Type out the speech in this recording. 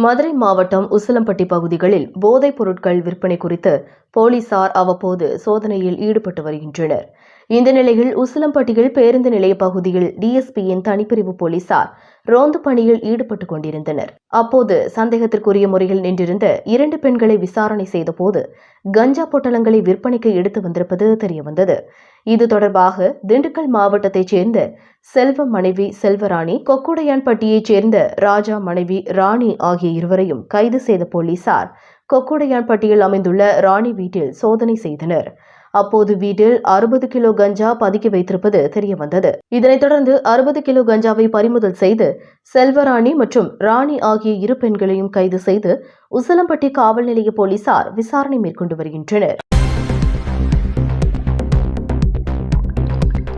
மதுரை மாவட்டம் உசிலம்பட்டி பகுதிகளில் போதைப் பொருட்கள் விற்பனை குறித்து போலீசார் அவ்வப்போது சோதனையில் ஈடுபட்டு வருகின்றனர். இந்த நிலையில் உசிலம்பட்டியில் பேருந்து நிலைய பகுதியில் டிஎஸ்பியின் தனிப்பிரிவு போலீசார் ரோந்து பணியில் ஈடுபட்டுக் கொண்டிருந்தனர். அப்போது சந்தேகத்திற்குரிய முறையில் நின்றிருந்த 2 பெண்களை விசாரணை செய்தபோது கஞ்சா பொட்டலங்களை விற்பனைக்கு எடுத்து வந்திருப்பது தெரியவந்தது. இது தொடர்பாக திண்டுக்கல் மாவட்டத்தைச் சேர்ந்த செல்வம் மனைவி செல்வராணி, கொக்குடையான்பட்டியைச் சேர்ந்த ராஜா மனைவி ராணி ஆகிய இருவரையும் கைது செய்த போலீசார் கொக்குடையான்பட்டியில் அமைந்துள்ள ராணி வீட்டில் சோதனை செய்தனர். அப்போது வீட்டில் 60 கிலோ கஞ்சா பதுக்கி வைத்திருப்பது தெரியவந்தது. இதனைத் தொடர்ந்து 60 கிலோ கஞ்சாவை பறிமுதல் செய்து செல்வராணி மற்றும் ராணி ஆகிய 2 பெண்களையும் கைது செய்து உசிலம்பட்டி காவல் நிலைய போலீசார் விசாரணை மேற்கொண்டு வருகின்றனர்.